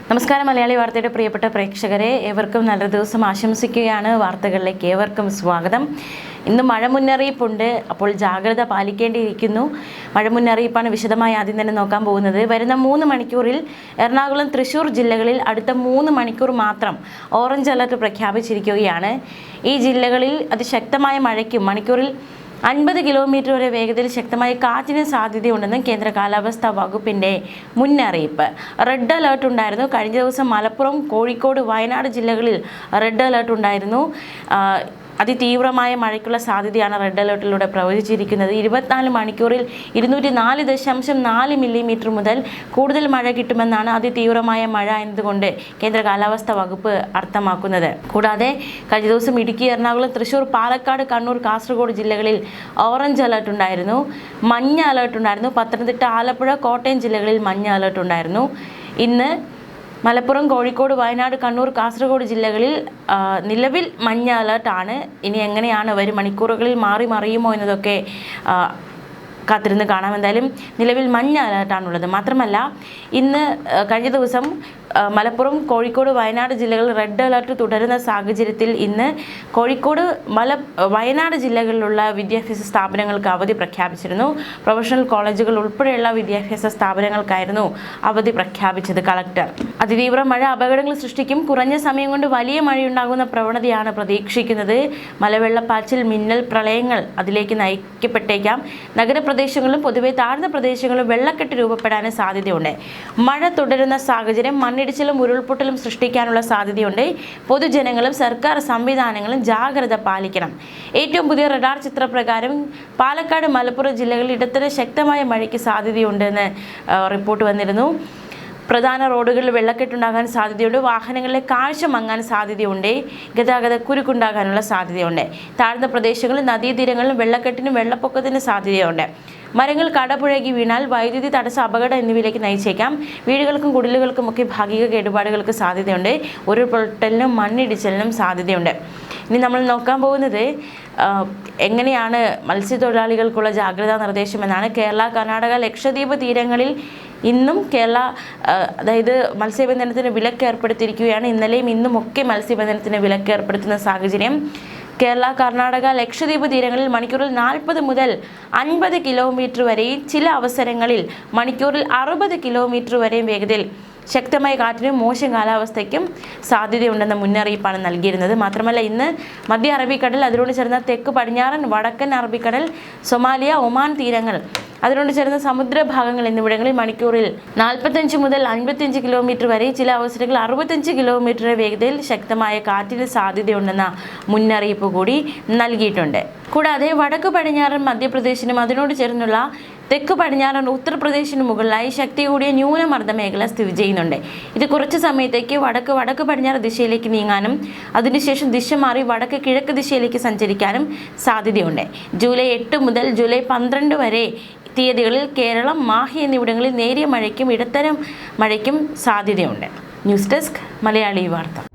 നമസ്കാരം. മലയാളി വാർത്തയുടെ പ്രിയപ്പെട്ട പ്രേക്ഷകരെ, ഏവർക്കും നല്ല ദിവസം ആശംസിക്കുകയാണ്. വാർത്തകളിലേക്ക് ഏവർക്കും സ്വാഗതം. ഇന്ന് മഴ മുന്നറിയിപ്പുണ്ട്, അപ്പോൾ ജാഗ്രത പാലിക്കേണ്ടിയിരിക്കുന്നു. മഴ മുന്നറിയിപ്പാണ് വിശദമായി ആദ്യം തന്നെ നോക്കാൻ പോകുന്നത്. വരുന്ന 3 മണിക്കൂറിൽ എറണാകുളം, തൃശ്ശൂർ ജില്ലകളിൽ അടുത്ത 3 മണിക്കൂർ മാത്രം ഓറഞ്ച് അലർട്ട് പ്രഖ്യാപിച്ചിരിക്കുകയാണ്. ഈ ജില്ലകളിൽ അതിശക്തമായ മഴയ്ക്കും മണിക്കൂറിൽ 50 കിലോമീറ്റർ വരെ വേഗതയിൽ ശക്തമായ കാറ്റിന് സാധ്യതയുണ്ടെന്നും കേന്ദ്ര കാലാവസ്ഥാ വകുപ്പിൻ്റെ മുന്നറിയിപ്പ്. റെഡ് അലേർട്ട് ഉണ്ടായിരുന്നു. കഴിഞ്ഞ ദിവസം മലപ്പുറം, കോഴിക്കോട്, വയനാട് ജില്ലകളിൽ റെഡ് അലേർട്ട് ഉണ്ടായിരുന്നു. അതിതീവ്രമായ മഴയ്ക്കുള്ള സാധ്യതയാണ് റെഡ് അലേർട്ടിലൂടെ പ്രവചിച്ചിരിക്കുന്നത്. 24 മണിക്കൂറിൽ 204.4 മില്ലിമീറ്റർ മുതൽ കൂടുതൽ മഴ കിട്ടുമെന്നാണ് അതിതീവ്രമായ മഴ എന്നതുകൊണ്ട് കേന്ദ്ര കാലാവസ്ഥാ വകുപ്പ് അർത്ഥമാക്കുന്നത്. കൂടാതെ കഴിഞ്ഞ ദിവസം ഇടുക്കി, എറണാകുളം, തൃശ്ശൂർ, പാലക്കാട്, കണ്ണൂർ, കാസർഗോഡ് ജില്ലകളിൽ ഓറഞ്ച് അലേർട്ട് ഉണ്ടായിരുന്നു. മഞ്ഞ അലേർട്ട് ഉണ്ടായിരുന്നു. പത്തനംതിട്ട, ആലപ്പുഴ, കോട്ടയം ജില്ലകളിൽ മഞ്ഞ അലേർട്ട് ഉണ്ടായിരുന്നു. ഇന്ന് മലപ്പുറം, കോഴിക്കോട്, വയനാട്, കണ്ണൂർ, കാസർഗോഡ് ജില്ലകളിൽ നിലവിൽ മഞ്ഞ അലേർട്ടാണ്. ഇനി എങ്ങനെയാണ് വരും മണിക്കൂറുകളിൽ മാറി മറിയുമോ എന്നതൊക്കെ കാത്തിരുന്ന് കാണാം. എന്തായാലും നിലവിൽ മഞ്ഞ അലേർട്ടാണുള്ളത്. മാത്രമല്ല, ഇന്ന് കഴിഞ്ഞ ദിവസം മലപ്പുറം, കോഴിക്കോട്, വയനാട് ജില്ലകളിൽ റെഡ് അലേർട്ട് തുടരുന്ന സാഹചര്യത്തിൽ ഇന്ന് കോഴിക്കോട്, വയനാട് ജില്ലകളിലുള്ള വിദ്യാഭ്യാസ സ്ഥാപനങ്ങൾക്ക് അവധി പ്രഖ്യാപിച്ചിരുന്നു. പ്രൊഫഷണൽ കോളേജുകൾ ഉൾപ്പെടെയുള്ള വിദ്യാഭ്യാസ സ്ഥാപനങ്ങൾക്കായിരുന്നു അവധി പ്രഖ്യാപിച്ചത് കളക്ടർ. അതിതീവ്ര മഴ അപകടങ്ങൾ സൃഷ്ടിക്കും. കുറഞ്ഞ സമയം കൊണ്ട് വലിയ മഴയുണ്ടാകുന്ന പ്രവണതയാണ് പ്രതീക്ഷിക്കുന്നത്. മലവെള്ളപ്പാച്ചിൽ, മിന്നൽ പ്രളയങ്ങൾ അതിലേക്ക് നയിക്കപ്പെട്ടേക്കാം. നഗരപ്രദേശങ്ങളിലും പൊതുവെ താഴ്ന്ന പ്രദേശങ്ങളിലും വെള്ളക്കെട്ട് രൂപപ്പെടാനും സാധ്യതയുണ്ട്. മഴ തുടരുന്ന സാഹചര്യം മണ്ണിടിച്ചിലും ഉരുൾപൊട്ടലും സൃഷ്ടിക്കാനുള്ള സാധ്യതയുണ്ട്. പൊതുജനങ്ങളും സർക്കാർ സംവിധാനങ്ങളും ജാഗ്രത പാലിക്കണം. ഏറ്റവും പുതിയ റഡാർ ചിത്രപ്രകാരം പാലക്കാട്, മലപ്പുറം ജില്ലകളിൽ ഇടത്തരം ശക്തമായ മഴയ്ക്ക് സാധ്യതയുണ്ടെന്ന് റിപ്പോർട്ട് വന്നിരുന്നു. പ്രധാന റോഡുകളിൽ വെള്ളക്കെട്ടുണ്ടാകാൻ സാധ്യതയുണ്ട്. വാഹനങ്ങളിലെ കാഴ്ച മങ്ങാൻ സാധ്യതയുണ്ട്. ഗതാഗത കുരുക്കുണ്ടാകാനുള്ള സാധ്യതയുണ്ട്. താഴ്ന്ന പ്രദേശങ്ങളിൽ, നദീതീരങ്ങളിലും വെള്ളക്കെട്ടിനും വെള്ളപ്പൊക്കത്തിനും സാധ്യതയുണ്ട്. മരങ്ങൾ കടപുഴകി വീണാൽ വൈദ്യുതി തടസ്സം, അപകടം എന്നിവയിലേക്ക് നയിച്ചേക്കാം. വീടുകൾക്കും കുടിലുകൾക്കുമൊക്കെ ഭാഗിക കേടുപാടുകൾക്ക് സാധ്യതയുണ്ട്. ഉരുൾപൊട്ടലിനും മണ്ണിടിച്ചിലിനും സാധ്യതയുണ്ട്. ഇനി നമ്മൾ നോക്കാൻ പോകുന്നത് എങ്ങനെയാണ് മത്സ്യത്തൊഴിലാളികൾക്കുള്ള ജാഗ്രതാ നിർദ്ദേശം എന്നാണ്. കേരള, കർണാടക, ലക്ഷദ്വീപ് തീരങ്ങളിൽ ഇന്നും അതായത് മത്സ്യബന്ധനത്തിന് വിലക്ക് ഏർപ്പെടുത്തിയിരിക്കുകയാണ്. ഇന്നലെയും ഇന്നും ഒക്കെ മത്സ്യബന്ധനത്തിന് വിലക്ക് ഏർപ്പെടുത്തുന്ന സാഹചര്യം. കേരള, കർണാടക, ലക്ഷദ്വീപ് തീരങ്ങളിൽ മണിക്കൂറിൽ 40 മുതൽ 50 കിലോമീറ്റർ വരെയും ചില അവസരങ്ങളിൽ മണിക്കൂറിൽ 60 കിലോമീറ്റർ വരെയും വേഗതയിൽ ശക്തമായ കാറ്റിനും മോശം കാലാവസ്ഥയ്ക്കും സാധ്യതയുണ്ടെന്ന മുന്നറിയിപ്പാണ് നൽകിയിരുന്നത്. മാത്രമല്ല, ഇന്ന് മധ്യ അറബിക്കടൽ, അതിനോട് ചേർന്ന തെക്ക് പടിഞ്ഞാറൻ വടക്കൻ അറബിക്കടൽ, സൊമാലിയ, ഒമാൻ തീരങ്ങൾ, അതിനോട് ചേർന്ന സമുദ്രഭാഗങ്ങൾ എന്നിവിടങ്ങളിൽ മണിക്കൂറിൽ 45 മുതൽ 55 കിലോമീറ്റർ വരെ, ചില അവസരങ്ങളിൽ 65 കിലോമീറ്റർ വേഗതയിൽ ശക്തമായ കാറ്റിന് സാധ്യതയുണ്ടെന്ന മുന്നറിയിപ്പ് കൂടി നൽകിയിട്ടുണ്ട്. കൂടാതെ വടക്ക് പടിഞ്ഞാറൻ മധ്യപ്രദേശിനും അതിനോട് ചേർന്നുള്ള തെക്ക് പടിഞ്ഞാറൻ ഉത്തർപ്രദേശിന് മുകളിലായി ശക്തി കൂടിയ ന്യൂനമർദ്ദ മേഖല സ്ഥിതി ചെയ്യുന്നുണ്ട്. ഇത് കുറച്ച് സമയത്തേക്ക് വടക്ക് പടിഞ്ഞാറ് ദിശയിലേക്ക് നീങ്ങാനും അതിനുശേഷം ദിശ മാറി വടക്ക് കിഴക്ക് ദിശയിലേക്ക് സഞ്ചരിക്കാനും സാധ്യതയുണ്ട്. ജൂലൈ 8 മുതൽ ജൂലൈ 12 വരെ തീയതികളിൽ കേരളം, മാഹി എന്നിവിടങ്ങളിൽ നേരിയ മഴയ്ക്കും ഇടത്തരം മഴയ്ക്കും സാധ്യതയുണ്ട്. ന്യൂസ് ഡെസ്ക്, മലയാളി വാർത്ത.